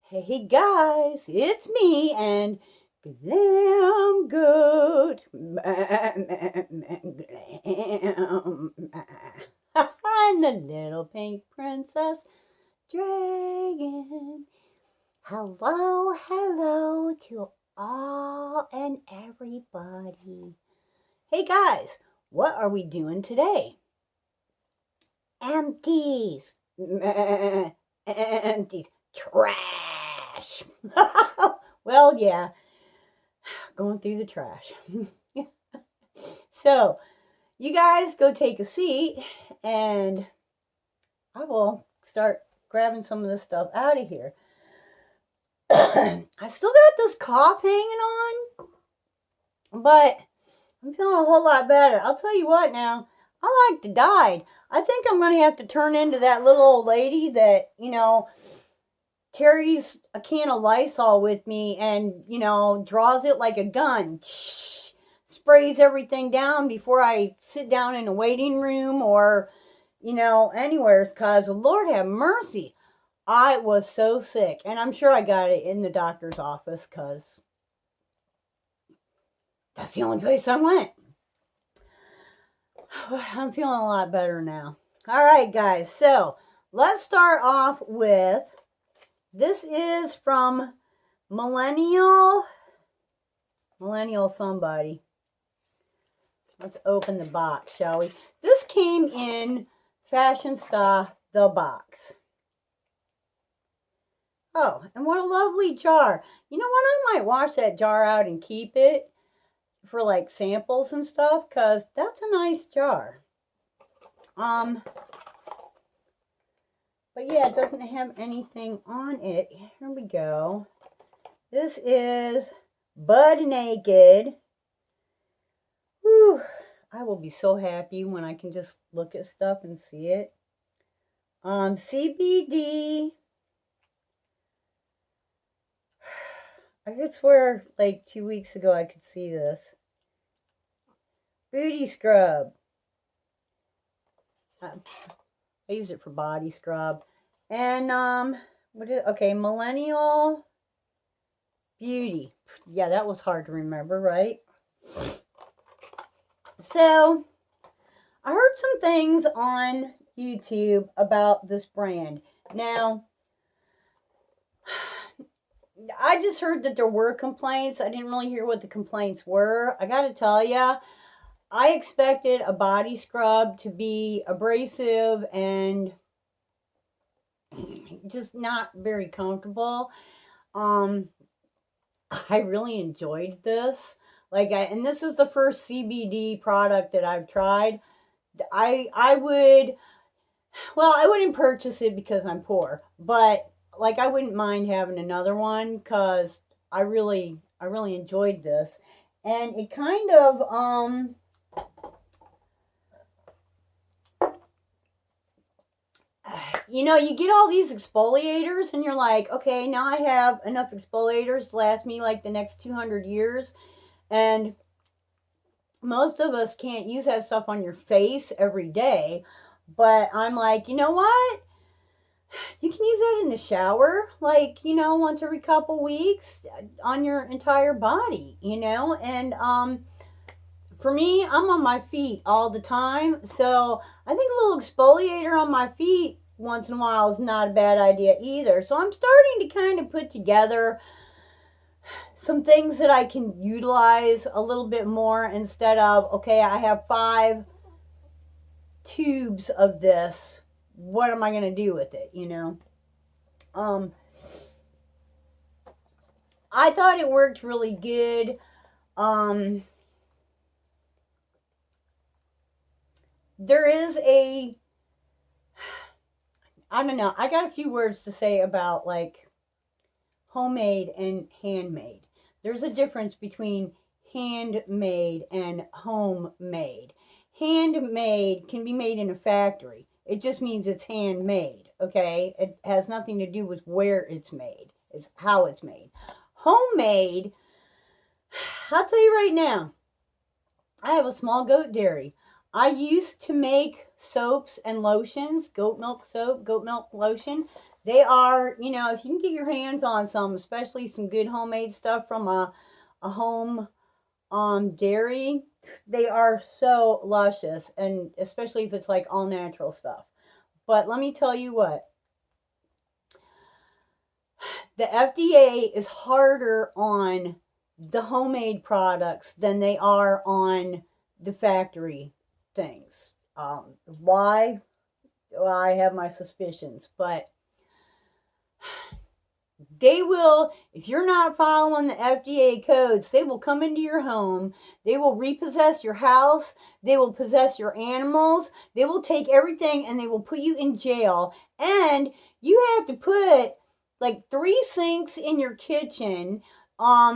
Hey guys, it's me and Glam Goat. And the little pink princess dragon. Hello to all and everybody. Hey guys, what are we doing today? Empties. Empties. Trash. Well, yeah, going through the trash. So, you guys go take a seat and I will start grabbing some of this stuff out of here. I still got this cough hanging on, but I'm feeling a whole lot better. I'll tell you what now, I like to die. I think I'm going to have to turn into that little old lady that, carries a can of Lysol with me and, draws it like a gun. Sprays everything down before I sit down in a waiting room or, anywhere. Because, Lord have mercy, I was so sick. And I'm sure I got it in the doctor's office because that's the only place I went. I'm feeling a lot better now. All right, guys. So let's start off with, this is from Millennial somebody. Let's open the box, shall we? This came in Fashion Star, the box. Oh, and what a lovely jar. You know what? I might wash that jar out and keep it for like samples and stuff, because that's a nice jar. But yeah, it doesn't have anything on it. Here we go. This is Butt Naked. Whew. I will be so happy when I can just look at stuff and see it. CBD. I could swear like 2 weeks ago I could see this. Booty scrub. I use it for body scrub. And, Millennial Beauty. Yeah, that was hard to remember, right? So, I heard some things on YouTube about this brand. Now, I just heard that there were complaints. I didn't really hear what the complaints were. I gotta tell ya, I expected a body scrub to be abrasive and just not very comfortable. I really enjoyed this. And this is the first CBD product that I've tried. I wouldn't purchase it because I'm poor, but I wouldn't mind having another one because I really enjoyed this. And it kind of, you get all these exfoliators and you're like, okay, now I have enough exfoliators to last me like the next 200 years. And most of us can't use that stuff on your face every day. But I'm like, you know what? You can use that in the shower, once every couple weeks on your entire body, And for me, I'm on my feet all the time. So I think a little exfoliator on my feet once in a while is not a bad idea either. So I'm starting to kind of put together some things that I can utilize a little bit more instead of, okay, I have 5 tubes of this. What am I going to do with it, I thought it worked really good. There is I don't know. I got a few words to say about homemade and handmade. There's a difference between handmade and homemade. Handmade can be made in a factory. It just means it's handmade, okay? It has nothing to do with where it's made. It's how it's made. Homemade, I'll tell you right now, I have a small goat dairy. I used to make soaps and lotions, goat milk soap, goat milk lotion. They are, you know, if you can get your hands on some, especially some good homemade stuff from a home dairy, they are so luscious, and especially if it's like all natural stuff. But let me tell you what, the FDA is harder on the homemade products than they are on the factory things. Why? Well, I have my suspicions, but they will, if you're not following the FDA codes, they will come into your home, they will repossess your house, they will possess your animals, they will take everything, and they will put you in jail. And you have to put like 3 sinks in your kitchen. I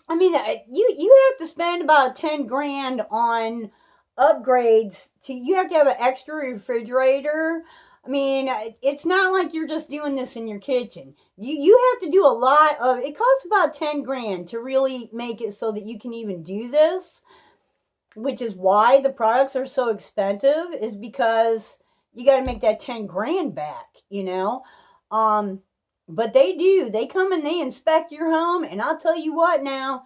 mean, you have to spend about 10 grand on upgrades. You have to have an extra refrigerator. I mean, it's not like you're just doing this in your kitchen. You have to do a lot of, it costs about 10 grand to really make it so that you can even do this, which is why the products are so expensive, is because you got to make that 10 grand back, you know? But they do. They come and they inspect your home, and I'll tell you what now,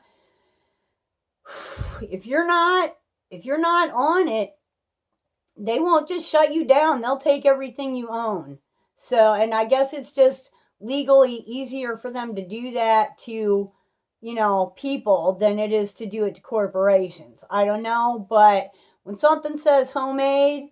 if you're not on it, they won't just shut you down. They'll take everything you own. So, and I guess it's just legally easier for them to do that to, you know, people than it is to do it to corporations. I don't know, but when something says homemade,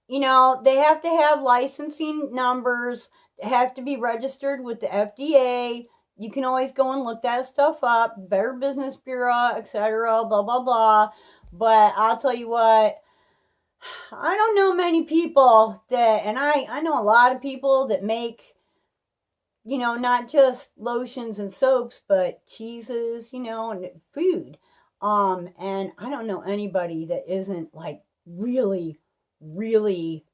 you know, they have to have licensing numbers. They have to be registered with the FDA. You can always go and look that stuff up. Better Business Bureau, etc., blah, blah, blah. But I'll tell you what, I don't know many people that, and I know a lot of people that make, you know, not just lotions and soaps, but cheeses, you know, and food. And I don't know anybody that isn't like really, really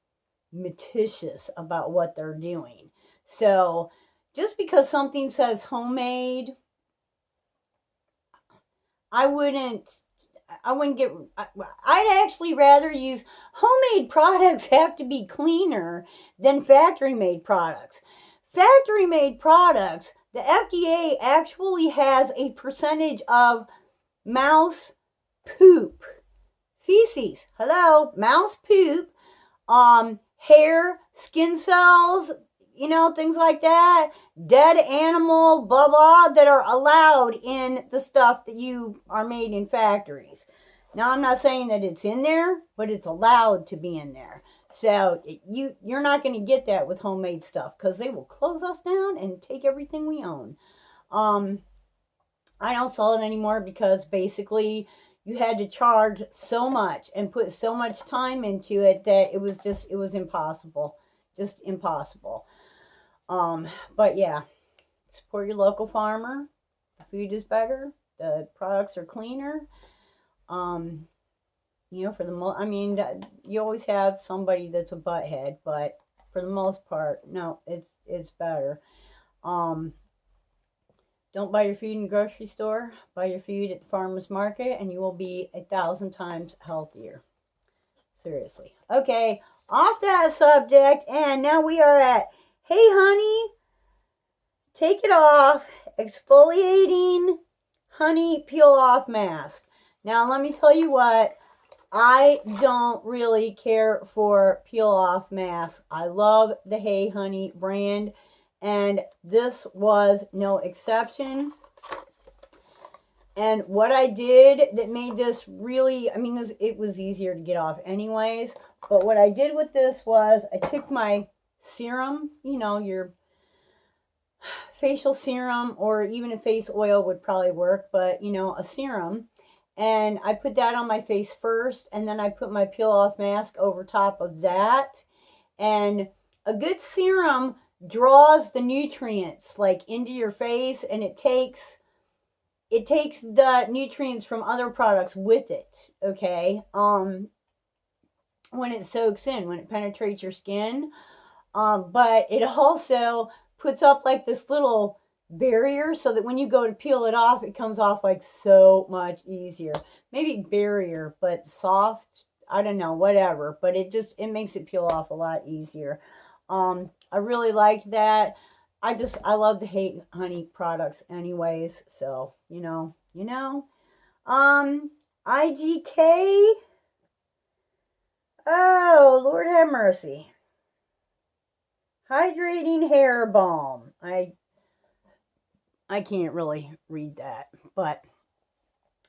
meticulous about what they're doing. So just because something says homemade, I wouldn't get, I'd actually rather use, homemade products have to be cleaner than factory made products. Factory made products, the FDA actually has a percentage of mouse poop, feces, hello, mouse poop, hair, skin cells, you know, things like that, dead animal, blah, blah, that are allowed in the stuff that you are made in factories. Now, I'm not saying that it's in there, but it's allowed to be in there. So you're not going to get that with homemade stuff, because they will close us down and take everything we own. I don't sell it anymore because basically you had to charge so much and put so much time into it that it was impossible. Just impossible. But yeah, support your local farmer. The food is better. The products are cleaner. You know, for the most, I mean, you always have somebody that's a butthead, but for the most part, no, it's better. Don't buy your food in the grocery store. Buy your food at the farmer's market, and you will be 1,000 times healthier. Seriously. Okay, off that subject, and now we are at, hey honey, take it off, exfoliating honey peel off mask. Now let me tell you what, I don't really care for peel off masks. I love the Hey Honey brand, and this was no exception. And what I did that made this really, I mean, it was easier to get off anyways, but what I did with this was I took my serum, you know, your facial serum, or even a face oil would probably work, but, you know, a serum, and I put that on my face first, and then I put my peel off mask over top of that. And a good serum draws the nutrients like into your face, and it takes the nutrients from other products with it, okay? When it soaks in, when it penetrates your skin. But it also puts up like this little barrier so that when you go to peel it off, it comes off like so much easier. Maybe barrier, but soft, I don't know, whatever. But it makes it peel off a lot easier. I really liked that. I love to hate honey products anyways, so, IGK, oh, Lord have mercy. Hydrating hair balm. I can't really read that, but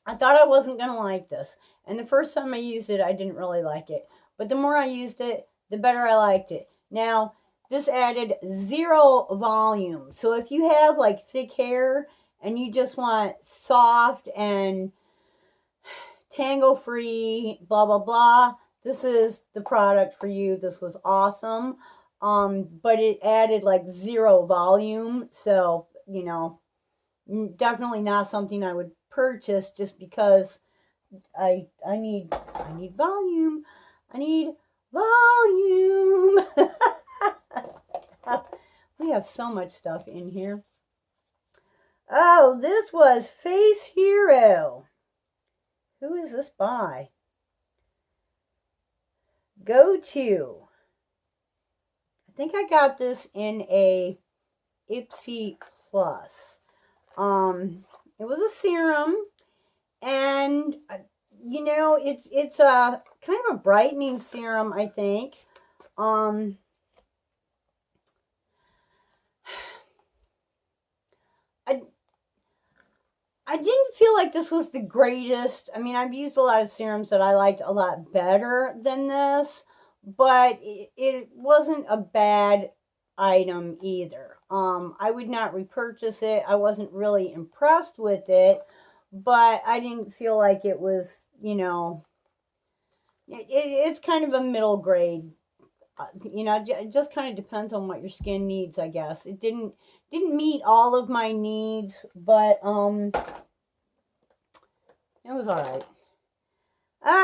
I thought I wasn't going to like this. And the first time I used it, I didn't really like it. But the more I used it, the better I liked it. Now, this added 0 volume. So if you have like thick hair and you just want soft and tangle free, blah, blah, blah, this is the product for you. This was awesome. But it added like 0 volume. So, definitely not something I would purchase just because I need volume. I need volume. We have so much stuff in here. Oh, this was Face Hero. Who is this by? Go To. I think I got this in a Ipsy Plus. It was a serum, and it's a kind of a brightening serum, I think. I didn't feel like this was the greatest. I mean, I've used a lot of serums that I liked a lot better than this, but it wasn't a bad item either. I would not repurchase it. I wasn't really impressed with it, but I didn't feel like it was, it's kind of a middle grade. It just kind of depends on what your skin needs, I guess. It didn't meet all of my needs, but it was all right.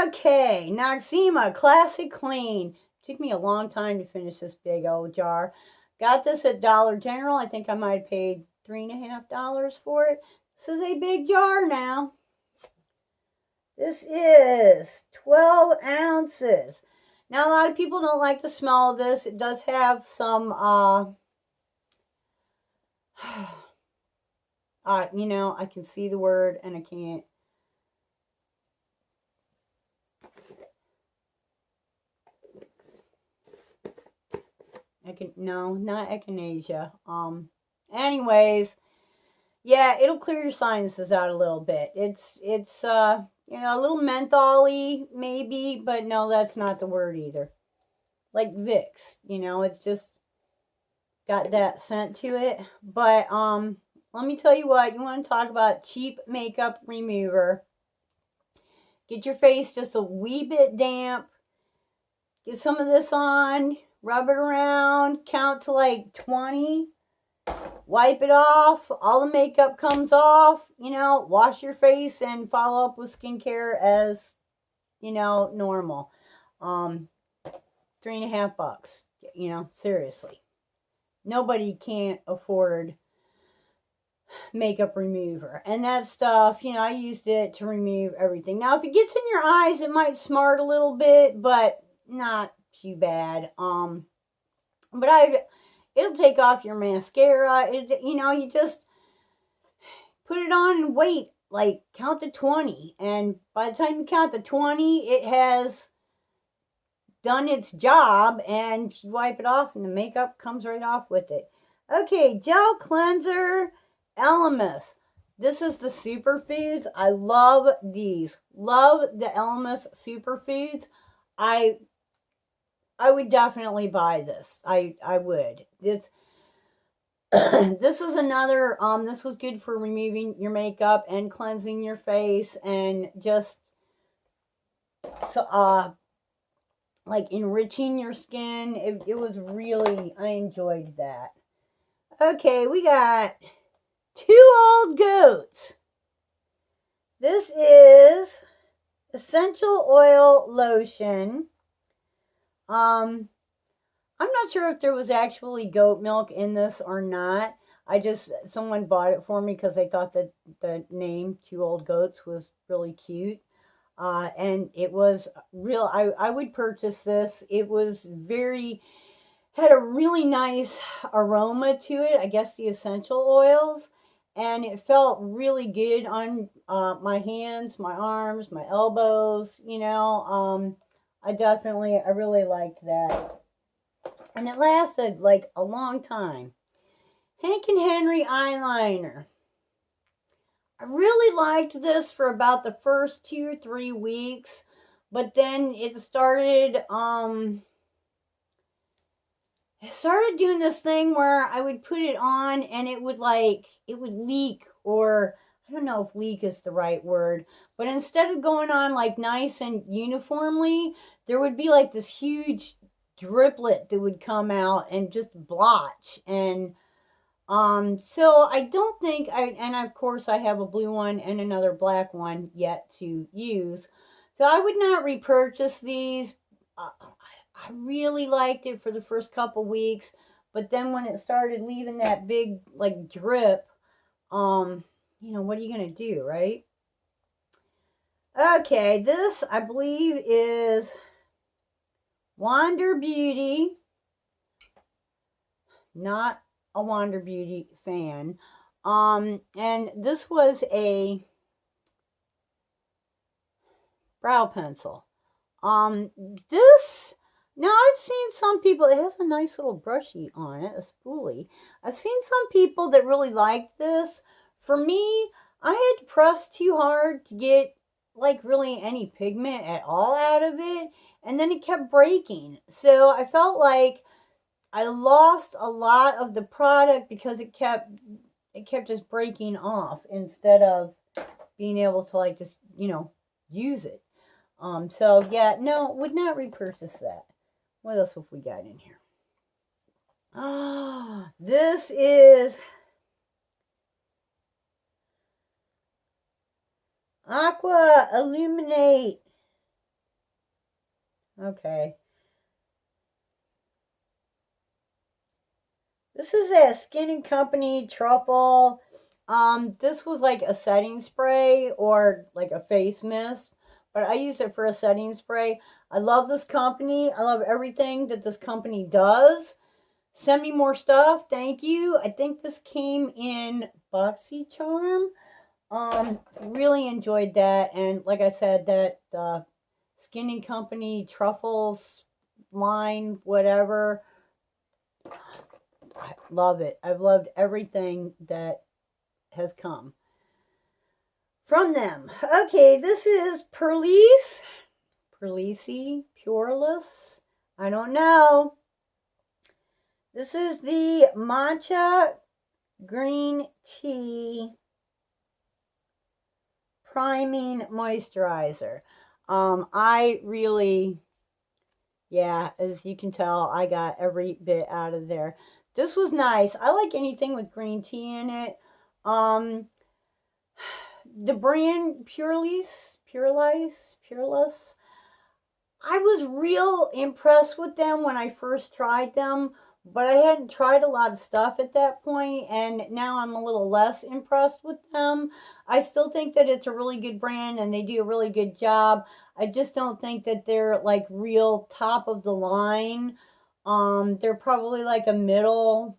Okay, Noxzema Classic Clean. Took me a long time to finish this big old jar. Got this at Dollar General. I think I might have paid $3.50 for it. This is a big jar now. This is 12 ounces. Now, a lot of people don't like the smell of this. It does have some, I can see the word and I can't. No, not echinacea. Anyways, yeah, it'll clear your sinuses out a little bit. It's a little mentholy maybe, but no, that's not the word either. Like Vicks, it's just got that scent to it. But let me tell you what, you want to talk about cheap makeup remover. Get your face just a wee bit damp. Get some of this on. Rub it around, count to like 20, wipe it off, all the makeup comes off, wash your face and follow up with skincare as, normal. $3.50, seriously. Nobody can't afford makeup remover. And that stuff, I used it to remove everything. Now, if it gets in your eyes, it might smart a little bit, but not too bad. But it'll take off your mascara. You just put it on and wait, like count to 20. And by the time you count to 20, it has done its job and you wipe it off and the makeup comes right off with it. Okay, gel cleanser, Elemis. This is the superfoods. I love these. Love the Elemis superfoods. I would definitely buy this. I would. This is another, this was good for removing your makeup and cleansing your face and just, like enriching your skin. It was really, I enjoyed that. Okay, we got 2 Old Goats. This is essential oil lotion. I'm not sure if there was actually goat milk in this or not. Someone bought it for me because they thought that the name 2 Old Goats was really cute. And it was real. I would purchase this. It was very had a really nice aroma to it. I guess the essential oils. And it felt really good on my hands, my arms, my elbows, you know. I really liked that. And it lasted like a long time. Hank and Henry eyeliner. I really liked this for about the first 2 or 3 weeks, but then it started doing this thing where I would put it on and it would leak, or I don't know if leak is the right word, but instead of going on like nice and uniformly, there would be like this huge driplet that would come out and just blotch. And so I don't think and of course I have a blue one and another black one yet to use. So I would not repurchase these. I really liked it for the first couple weeks, but then when it started leaving that big like drip, you know, what are you gonna do, right? Okay, this I believe is Wander Beauty. Not a Wander Beauty fan. And this was a brow pencil. This, now I've seen some people, it has a nice little brushy on it, a spoolie. I've seen some people that really like this. For me, I had to press too hard to get like really any pigment at all out of it, and then it kept breaking. So I felt like I lost a lot of the product because it kept just breaking off instead of being able to like just, you know, use it. So yeah, no, would not repurchase that. What else have we got in here? Ah, this is Aqua Illuminate. Okay. This is a Skin & Company Truffle. This was like a setting spray or like a face mist, but I use it for a setting spray. I love this company. I love everything that this company does. Send me more stuff. Thank you. I think this came in Boxy Charm. Really enjoyed that. And like I said, that Skin & Company Truffles line, whatever. I love it. I've loved everything that has come from them. Okay, this is Purlisse, Pureless. I don't know. This is the matcha green tea priming moisturizer. I really, yeah, as you can tell, I got every bit out of there. This was nice. I like anything with green tea in it. The brand Pureless. I was real impressed with them when I first tried them, but I hadn't tried a lot of stuff at that point, and now I'm a little less impressed with them. I still think that it's a really good brand and they do a really good job. I just don't think that they're like real top of the line. They're probably like a middle,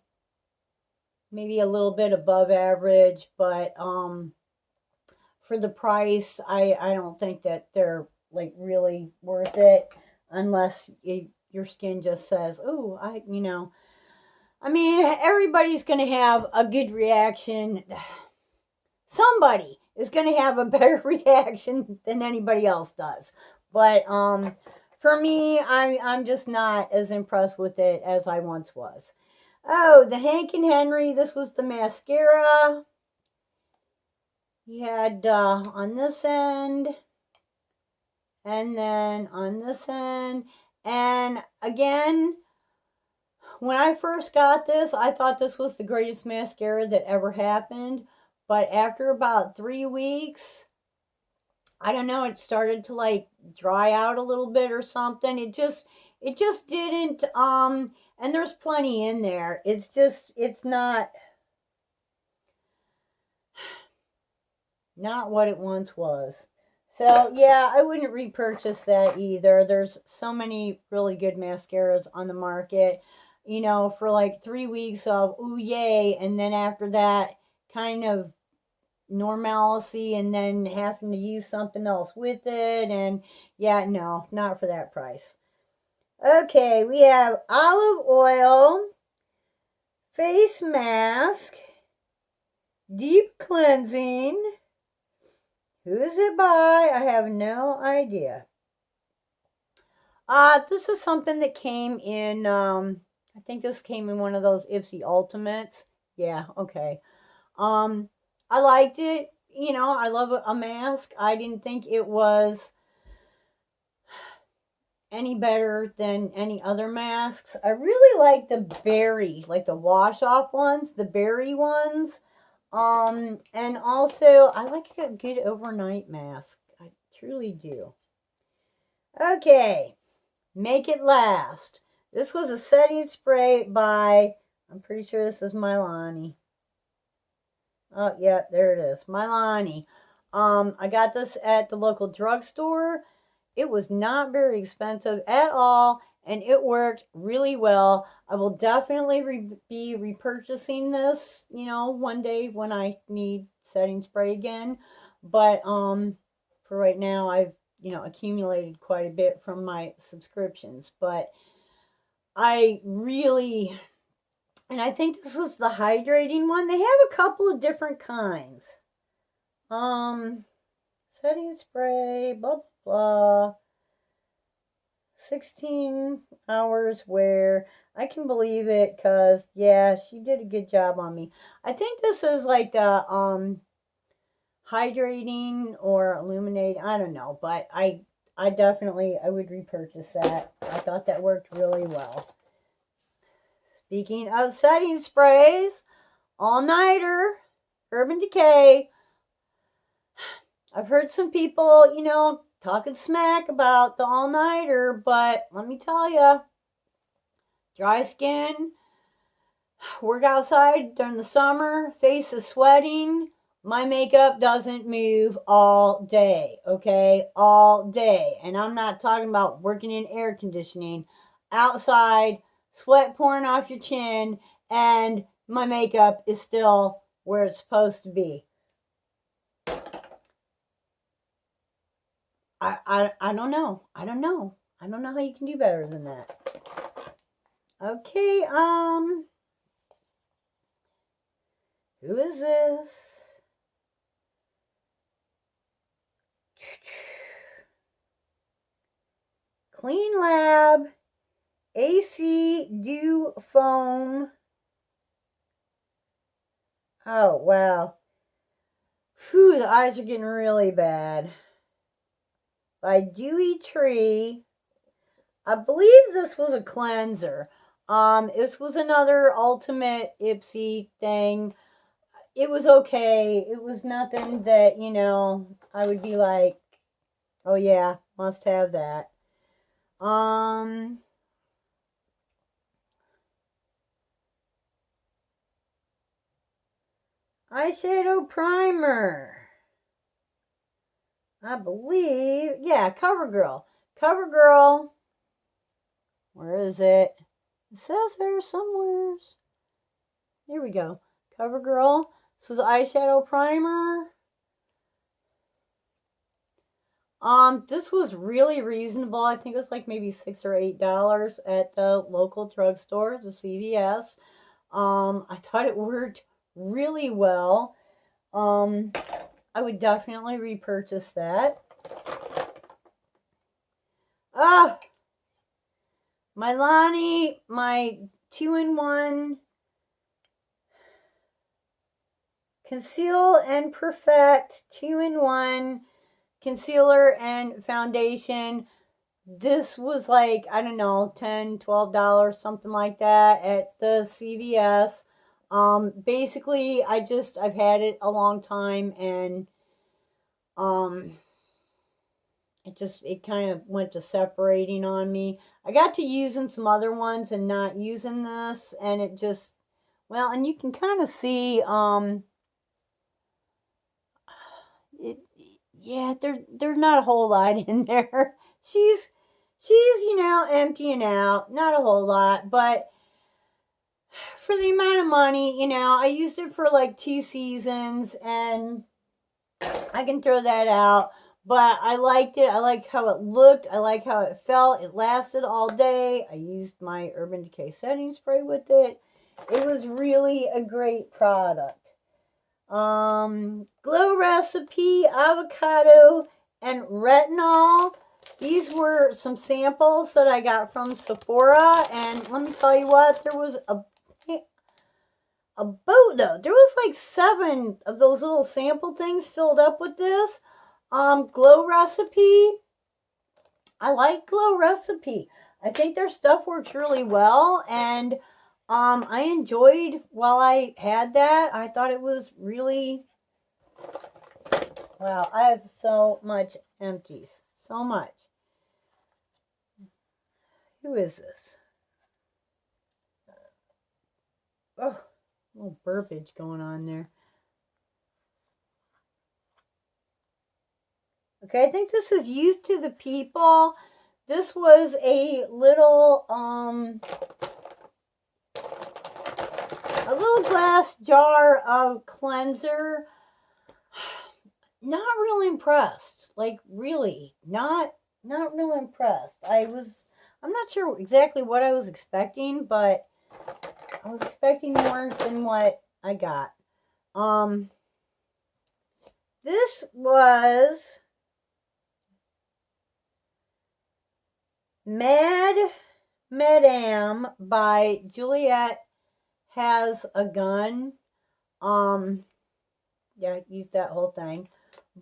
maybe a little bit above average, but for the price, I don't think that they're like really worth it unless your skin just says, oh, I mean, everybody's going to have a good reaction. Somebody is going to have a better reaction than anybody else does. But for me, I'm just not as impressed with it as I once was. Oh, the Hank and Henry. This was the mascara. He had on this end, and then on this end. And again, when I first got this, I thought this was the greatest mascara that ever happened. But after about 3 weeks, I don't know, it started to like dry out a little bit or something. It just didn't, and there's plenty in there. It's not what it once was. So yeah, I wouldn't repurchase that either. There's so many really good mascaras on the market. you know, for like 3 weeks of ooh yay, and then after that kind of normalcy, and then having to use something else with it. And yeah, no, not for that price. Okay, we have olive oil, face mask, deep cleansing. Who is it by? I have no idea. This is something that came in, I think this came in one of those Ipsy Ultimates. Yeah, okay. I liked it. You know, I love a mask. I didn't think it was any better than any other masks. I really like the berry, like the wash off ones, the berry ones. And also I like a good overnight mask. I truly do. Okay, make it last. This was a setting spray by, I'm pretty sure this is Milani. Oh yeah, there it is, Milani. I got this at the local drugstore. It was not very expensive at all, and it worked really well. I will definitely be repurchasing this, you know, one day when I need setting spray again. But for right now, I've, you know, accumulated quite a bit from my subscriptions. But I really, and I think this was the hydrating one. They have a couple of different kinds. Setting spray, blah, blah. 16 hours wear. I can believe it, because, yeah, she did a good job on me. I think this is like the, hydrating or illuminating. I don't know, but I definitely, I would repurchase that. I thought that worked really well. Speaking of setting sprays, all-nighter, Urban Decay. I've heard some people, you know, talking smack about the all-nighter, but let me tell you, dry skin, work outside during the summer, face is sweating, my makeup doesn't move all day, okay? All day. And I'm not talking about working in air conditioning. Outside, sweat pouring off your chin, and my makeup is still where it's supposed to be. I don't know. I don't know how you can do better than that. Okay, who is this? Clean Lab AC Dew Foam. Oh, wow. Whew, the eyes are getting really bad. By Dewy Tree. I believe this was a cleanser. This was another ultimate Ipsy thing. It was okay. It was nothing that, you know, I would be like, oh yeah, must have that. Eyeshadow primer. I believe, yeah, CoverGirl. CoverGirl. Where is it? It says there somewhere. Here we go. CoverGirl. This is eyeshadow primer. This was really reasonable. I think it was like maybe $6 or $8 at the local drugstore, the CVS. I thought it worked really well. I would definitely repurchase that. Milani, my 2-in-1 Conceal and Perfect 2-in-1 concealer and foundation. This was like, I don't know, $10, $12, something like that at the CVS. Basically, I've had it a long time, and it kind of went to separating on me. I got to using some other ones and not using this, and it just, well, and you can kind of see, yeah, there's not a whole lot in there. She's, you know, emptying out, not a whole lot, but for the amount of money, you know, I used it for like 2 seasons and I can throw that out. But I liked it. I liked how it looked. I liked how it felt. It lasted all day. I used my Urban Decay setting spray with it. It was really a great product. Glow Recipe, Avocado, and Retinol. These were some samples that I got from Sephora. And let me tell you what, there was a boatload. There was like 7 of those little sample things filled up with this. Glow Recipe. I like Glow Recipe. I think their stuff works really well, and I enjoyed while I had that. I thought it was really, wow, I have so much empties. So much. Who is this? Oh, a little burpage going on there. Okay, I think this is Youth to the People. This was a little glass jar of cleanser. Not really impressed. Like, really, not real impressed. I'm not sure exactly what I was expecting, but I was expecting more than what I got. This was Madame by Juliet Has a Gun. Yeah, I used that whole thing.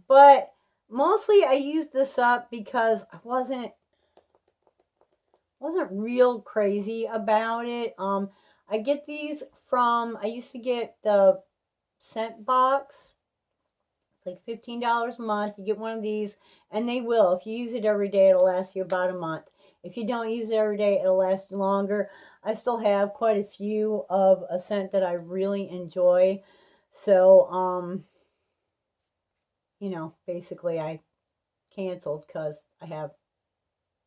But mostly I used this up because I wasn't real crazy about it. I get these from, I used to get the scent box. It's like $15 a month. You get one of these, and they will. If you use it every day, it'll last you about a month. If you don't use it every day, it'll last you longer. I still have quite a few of a scent that I really enjoy. So, you know, basically I canceled because I have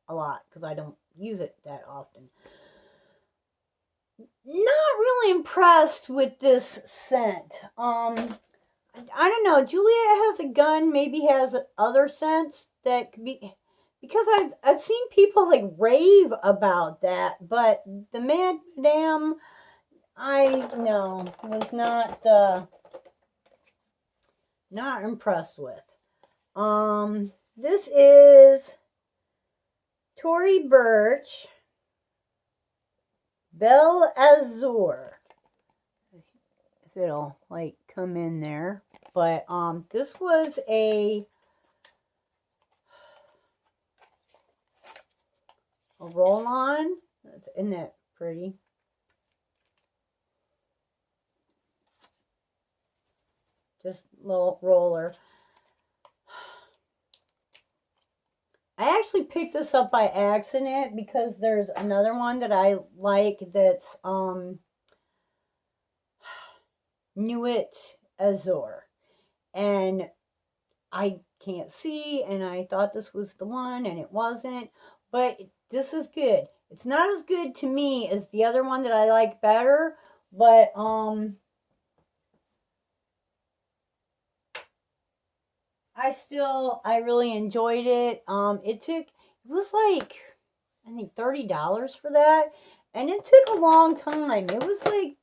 a lot because I don't use it that often. Not really impressed with this scent. I don't know. Juliet Has a Gun maybe has other scents that could be, because I've seen people like rave about that, but the Madame, I was not impressed with. This is Tory Burch, Belle Azure. If it'll like come in there, but this was a roll-on. Isn't that pretty? Just a little roller. I actually picked this up by accident because there's another one that I like that's Nuit Azure, and I can't see, and I thought this was the one, and it wasn't. But this is good. It's not as good to me as the other one that I like better, but I really enjoyed it. It was like, I think $30 for that, and it took a long time. It was like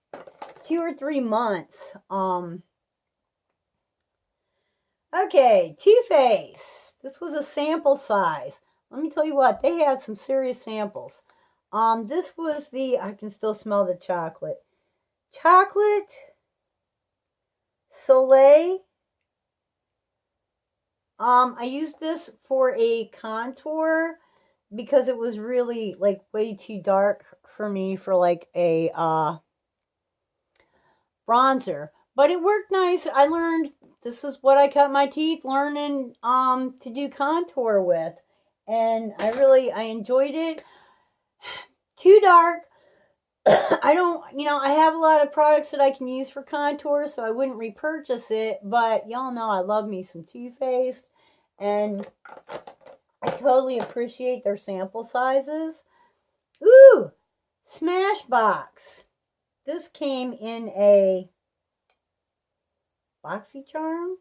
2 or 3 months. Okay, Too Faced. This was a sample size. Let me tell you what, they had some serious samples. This was I can still smell the chocolate. Chocolate Soleil. I used this for a contour because it was really like way too dark for me for like a bronzer. But it worked nice. I learned this is what I cut my teeth learning to do contour with. And I enjoyed it. Too dark. I have a lot of products that I can use for contour, so I wouldn't repurchase it, but y'all know I love me some Too Faced, and I totally appreciate their sample sizes. Ooh, Smashbox. this came in a Boxy Charm.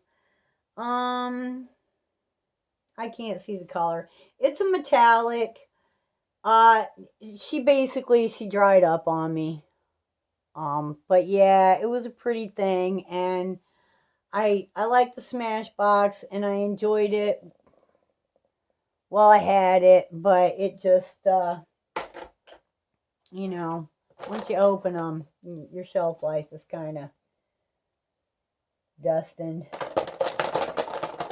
I can't see the color. It's a metallic. She dried up on me. But yeah, it was a pretty thing, and I like the Smashbox, and I enjoyed it while I had it, but it just, you know, once you open them, your shelf life is kind of dusting.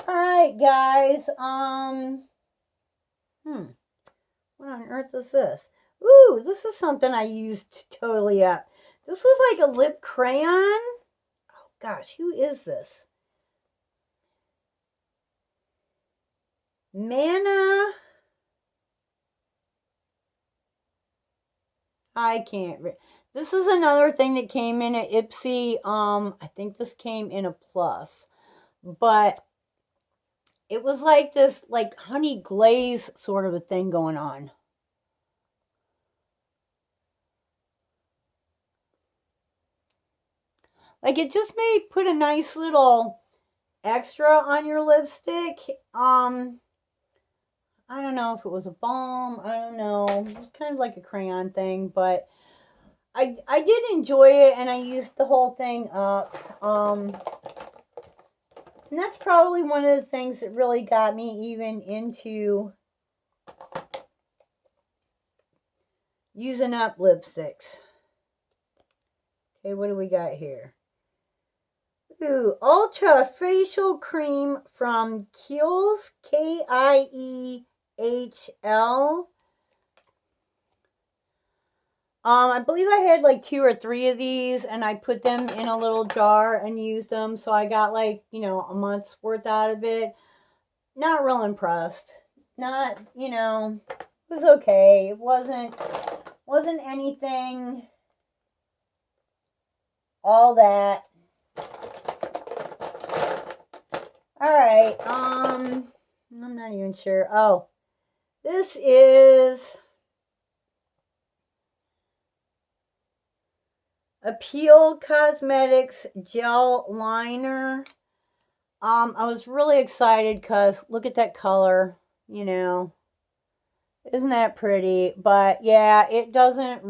Alright, guys, what on earth is this? Ooh, this is something I used totally up. This was like a lip crayon. Oh gosh, who is this? Mana. I can't read. This is another thing that came in at Ipsy. I think this came in a plus. But it was like this, like, honey glaze sort of a thing going on. Like, it just may put a nice little extra on your lipstick. I don't know if it was a balm. I don't know. It was kind of like a crayon thing, but I did enjoy it, and I used the whole thing up. And that's probably one of the things that really got me even into using up lipsticks. Okay, what do we got here? Ooh, Ultra Facial Cream from Kiehls, Kiehл. I believe I had like 2 or 3 of these, and I put them in a little jar and used them. So I got like, you know, a month's worth out of it. Not real impressed. Not, you know, it was okay. It wasn't anything all that. Alright, I'm not even sure. Oh, this is Appeal Cosmetics Gel Liner. I was really excited because look at that color, you know. Isn't that pretty? But yeah, it doesn't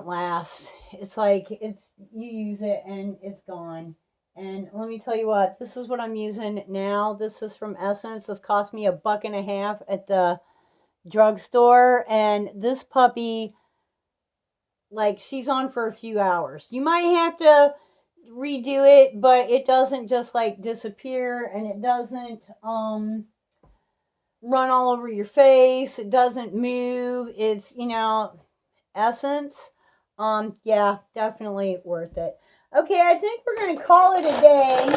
last. It's like, you use it and it's gone. And let me tell you what, this is what I'm using now. This is from Essence. This cost me $1.50 at the drugstore. And this puppy, like, she's on for a few hours. You might have to redo it, but it doesn't just like disappear, and it doesn't run all over your face. It doesn't move. It's, you know, Essence. Yeah, definitely worth it. Okay, I think we're going to call it a day.